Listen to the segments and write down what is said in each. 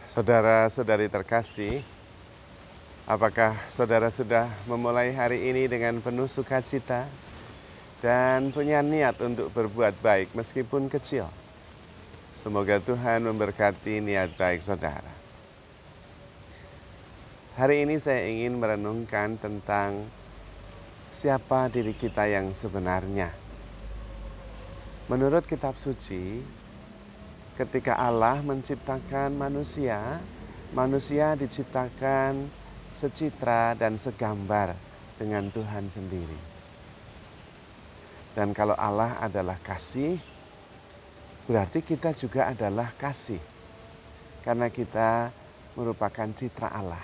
Saudara-saudari terkasih, apakah saudara sudah memulai hari ini dengan penuh sukacita dan punya niat untuk berbuat baik meskipun kecil? Semoga Tuhan memberkati niat baik saudara. Hari ini saya ingin merenungkan tentang siapa diri kita yang sebenarnya. Menurut kitab suci, ketika Allah menciptakan manusia, manusia diciptakan secitra dan segambar dengan Tuhan sendiri. Dan kalau Allah adalah kasih, berarti kita juga adalah kasih. Karena kita merupakan citra Allah,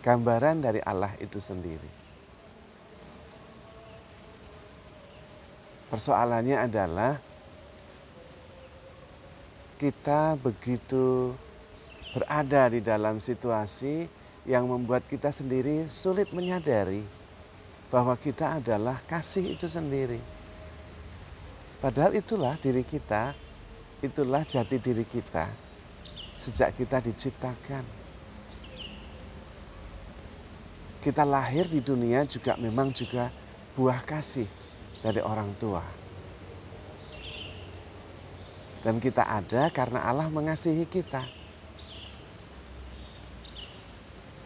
gambaran dari Allah itu sendiri. Persoalannya adalah kita begitu berada di dalam situasi yang membuat kita sendiri sulit menyadari bahwa kita adalah kasih itu sendiri. Padahal itulah diri kita, itulah jati diri kita sejak kita diciptakan. Kita lahir di dunia juga memang juga buah kasih dari orang tua. Dan kita ada karena Allah mengasihi kita.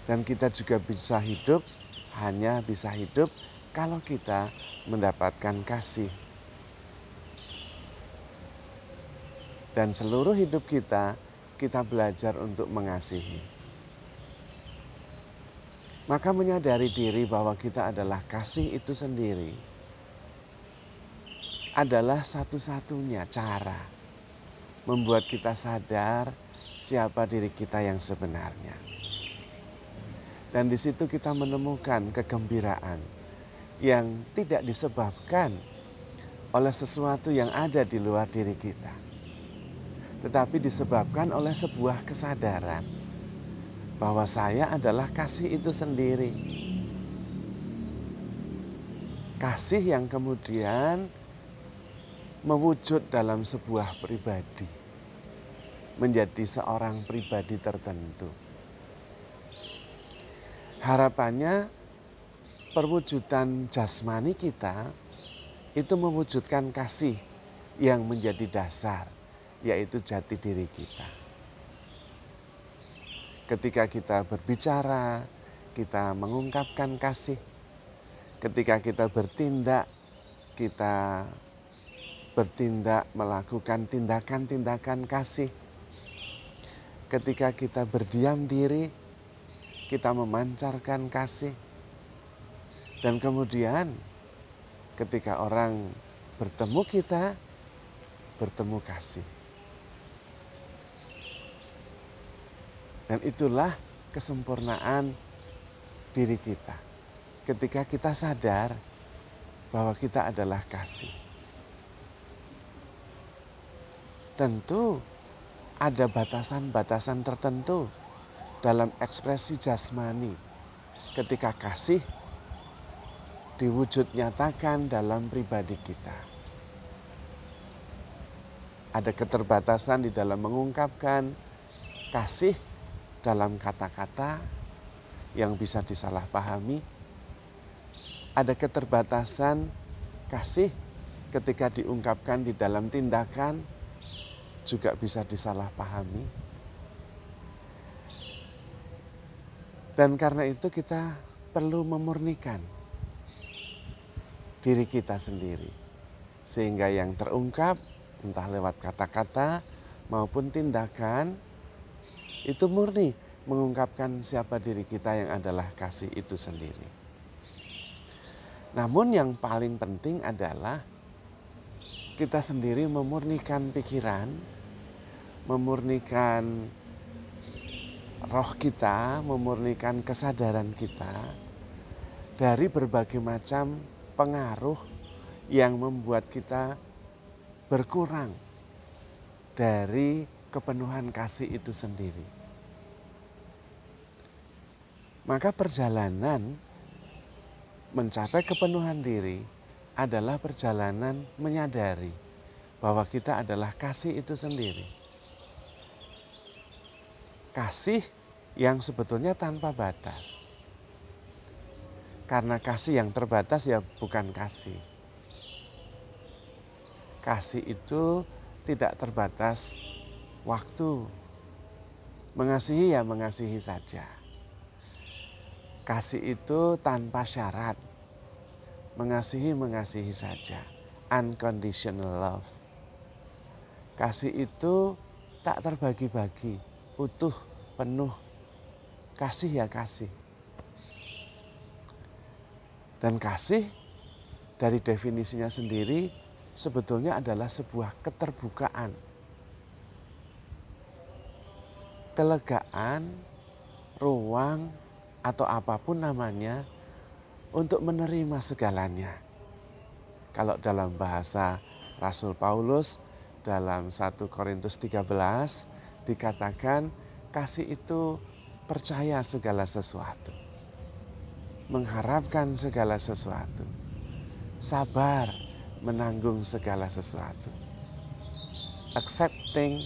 Dan kita juga bisa hidup, hanya bisa hidup kalau kita mendapatkan kasih. Dan seluruh hidup kita belajar untuk mengasihi. Maka menyadari diri bahwa kita adalah kasih itu sendiri adalah satu-satunya cara membuat kita sadar siapa diri kita yang sebenarnya. Dan di situ kita menemukan kegembiraan yang tidak disebabkan oleh sesuatu yang ada di luar diri kita, tetapi disebabkan oleh sebuah kesadaran bahwa saya adalah kasih itu sendiri. Kasih yang kemudian mewujud dalam sebuah pribadi, menjadi seorang pribadi tertentu. Harapannya perwujudan jasmani kita itu mewujudkan kasih yang menjadi dasar, yaitu jati diri kita. Ketika kita berbicara, kita mengungkapkan kasih. Ketika kita bertindak melakukan tindakan-tindakan kasih. Ketika kita berdiam diri, kita memancarkan kasih. Dan kemudian ketika orang bertemu kita, bertemu kasih. Dan itulah kesempurnaan diri kita. Ketika kita sadar bahwa kita adalah kasih. Tentu ada batasan-batasan tertentu dalam ekspresi jasmani ketika kasih diwujud nyatakan dalam pribadi kita. Ada keterbatasan di dalam mengungkapkan kasih dalam kata-kata yang bisa disalahpahami. Ada keterbatasan kasih ketika diungkapkan di dalam tindakan juga bisa disalahpahami. Dan karena itu kita perlu memurnikan diri kita sendiri. Sehingga yang terungkap entah lewat kata-kata maupun tindakan itu murni mengungkapkan siapa diri kita yang adalah kasih itu sendiri. Namun yang paling penting adalah kita sendiri memurnikan pikiran, memurnikan roh kita, memurnikan kesadaran kita dari berbagai macam pengaruh yang membuat kita berkurang dari kepenuhan kasih itu sendiri. Maka perjalanan mencapai kepenuhan diri adalah perjalanan menyadari bahwa kita adalah kasih itu sendiri. kasih yang sebetulnya tanpa batas. Karena kasih yang terbatas ya bukan kasih. Kasih itu tidak terbatas waktu. Mengasihi ya mengasihi saja. Kasih itu tanpa syarat. Mengasihi saja. Unconditional love. Kasih itu tak terbagi-bagi, utuh, penuh. Kasih ya kasih. Dan kasih dari definisinya sendiri sebetulnya adalah sebuah keterbukaan. Kelegaan, ruang, atau apapun namanya untuk menerima segalanya. Kalau dalam bahasa Rasul Paulus dalam 1 Korintus 13 dikatakan kasih itu percaya segala sesuatu. Mengharapkan segala sesuatu. Sabar menanggung segala sesuatu. Accepting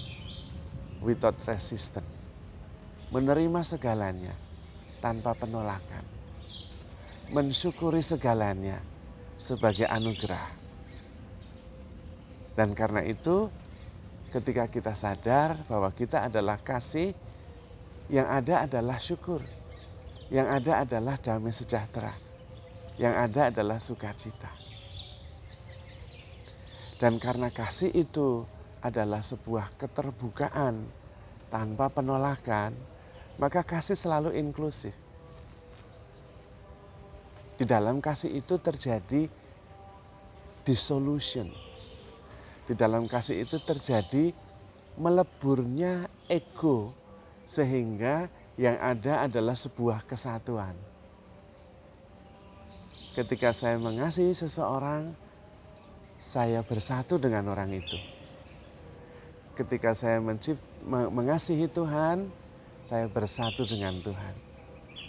without resistance. Menerima segalanya tanpa penolakan. Mensyukuri segalanya sebagai anugerah. Dan karena itu ketika kita sadar bahwa kita adalah kasih, yang ada adalah syukur. Yang ada adalah damai sejahtera. Yang ada adalah sukacita. Dan karena kasih itu adalah sebuah keterbukaan tanpa penolakan, maka kasih selalu inklusif. Di dalam kasih itu terjadi dissolution. Di dalam kasih itu terjadi meleburnya ego, sehingga yang ada adalah sebuah kesatuan. Ketika saya mengasihi seseorang, saya bersatu dengan orang itu. Ketika saya mengasihi Tuhan, saya bersatu dengan Tuhan.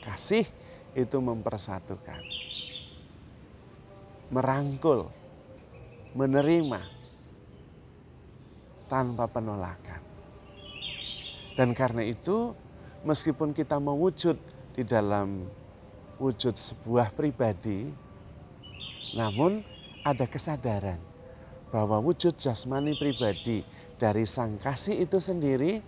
Kasih itu mempersatukan, merangkul, menerima tanpa penolakan. Dan karena itu, meskipun kita mewujud di dalam wujud sebuah pribadi, namun ada kesadaran bahwa wujud jasmani pribadi dari sang kasih itu sendiri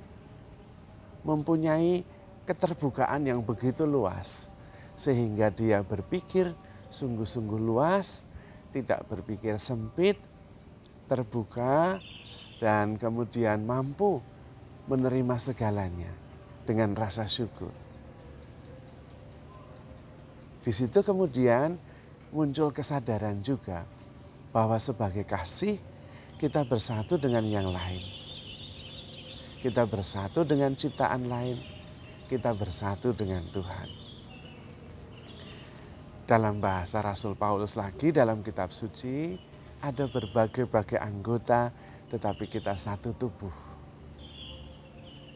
mempunyai keterbukaan yang begitu luas, sehingga dia berpikir sungguh-sungguh luas, tidak berpikir sempit, terbuka, dan kemudian mampu menerima segalanya dengan rasa syukur. Di situ kemudian muncul kesadaran juga bahwa sebagai kasih kita bersatu dengan yang lain. Kita bersatu dengan ciptaan lain, kita bersatu dengan Tuhan. Dalam bahasa Rasul Paulus lagi dalam kitab suci, ada berbagai-bagai anggota tetapi kita satu tubuh.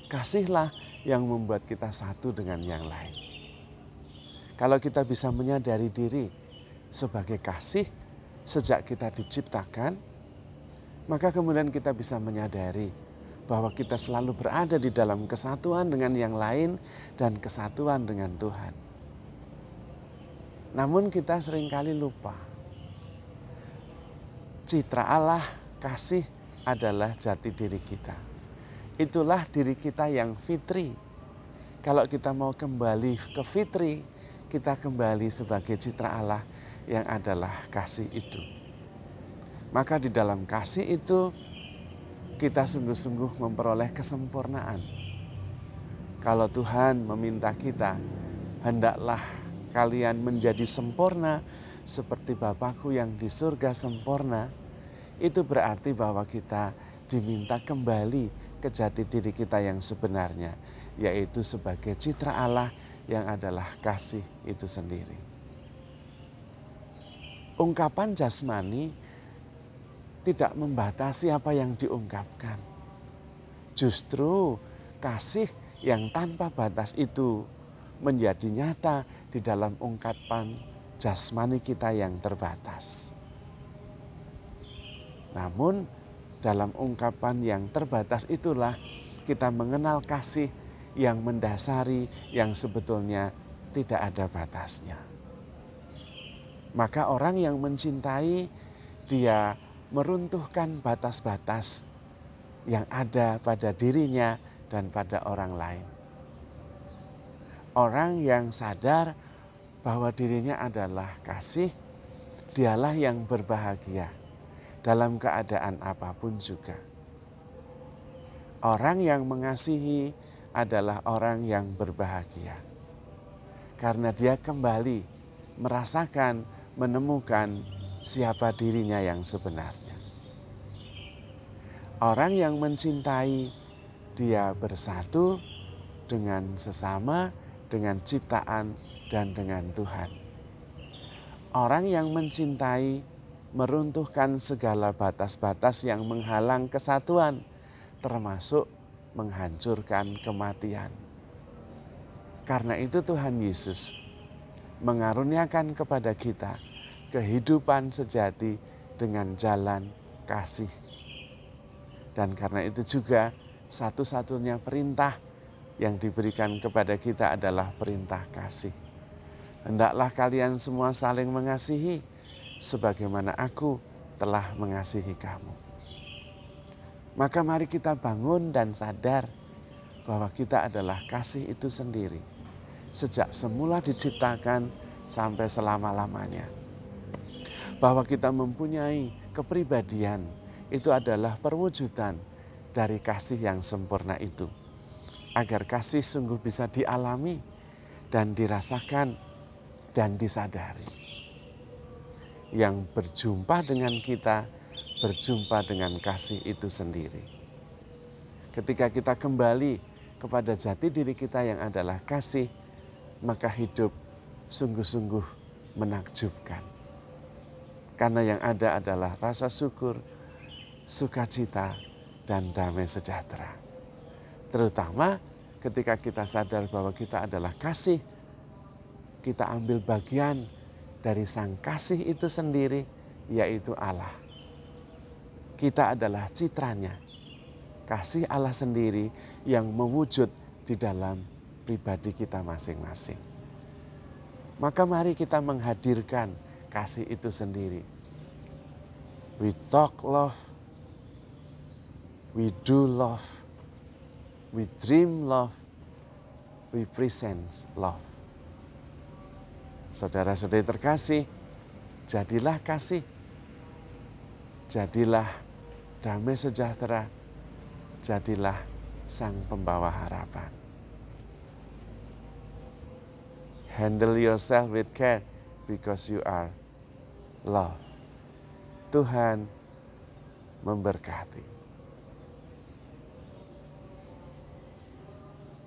Kasihlah yang membuat kita satu dengan yang lain. Kalau kita bisa menyadari diri sebagai kasih sejak kita diciptakan, maka kemudian kita bisa menyadari bahwa kita selalu berada di dalam kesatuan dengan yang lain dan kesatuan dengan Tuhan. Namun kita seringkali lupa. Citra Allah, kasih adalah jati diri kita. Itulah diri kita yang fitri. Kalau kita mau kembali ke fitri, kita kembali sebagai citra Allah yang adalah kasih itu. Maka di dalam kasih itu kita sungguh-sungguh memperoleh kesempurnaan. Kalau Tuhan meminta kita, hendaklah kalian menjadi sempurna seperti Bapakku yang di surga sempurna, itu berarti bahwa kita diminta kembali ke jati diri kita yang sebenarnya, yaitu sebagai citra Allah yang adalah kasih itu sendiri. Ungkapan jasmani tidak membatasi apa yang diungkapkan. Justru kasih yang tanpa batas itu menjadi nyata di dalam ungkapan jasmani kita yang terbatas. Namun dalam ungkapan yang terbatas itulah kita mengenal kasih yang mendasari, yang sebetulnya tidak ada batasnya. Maka orang yang mencintai, dia meruntuhkan batas-batas yang ada pada dirinya dan pada orang lain. Orang yang sadar bahwa dirinya adalah kasih, dialah yang berbahagia dalam keadaan apapun juga. Orang yang mengasihi adalah orang yang berbahagia karena dia kembali merasakan, menemukan siapa dirinya yang sebenarnya. Orang yang mencintai, dia bersatu dengan sesama, dengan ciptaan, dan dengan Tuhan. Orang yang mencintai meruntuhkan segala batas-batas yang menghalang kesatuan, termasuk menghancurkan kematian. Karena itu Tuhan Yesus mengaruniakan kepada kita kehidupan sejati dengan jalan kasih. Dan karena itu juga satu-satunya perintah yang diberikan kepada kita adalah perintah kasih. Hendaklah kalian semua saling mengasihi sebagaimana aku telah mengasihi kamu. Maka mari kita bangun dan sadar bahwa kita adalah kasih itu sendiri. Sejak semula diciptakan sampai selama-lamanya. Bahwa kita mempunyai kepribadian itu adalah perwujudan dari kasih yang sempurna itu. Agar kasih sungguh bisa dialami dan dirasakan dan disadari. Yang berjumpa dengan kita, berjumpa dengan kasih itu sendiri. Ketika kita kembali kepada jati diri kita yang adalah kasih, maka hidup sungguh-sungguh menakjubkan. Karena yang ada adalah rasa syukur, sukacita, dan damai sejahtera. Terutama ketika kita sadar bahwa kita adalah kasih, kita ambil bagian dari sang kasih itu sendiri, yaitu Allah. Kita adalah citranya, kasih Allah sendiri yang mewujud di dalam pribadi kita masing-masing. Maka mari kita menghadirkan kasih itu sendiri. We talk love, we do love, we dream love, we present love. Saudara-saudari terkasih, jadilah kasih, jadilah damai sejahtera, jadilah sang pembawa harapan. Handle yourself with care because you are love. Tuhan memberkati.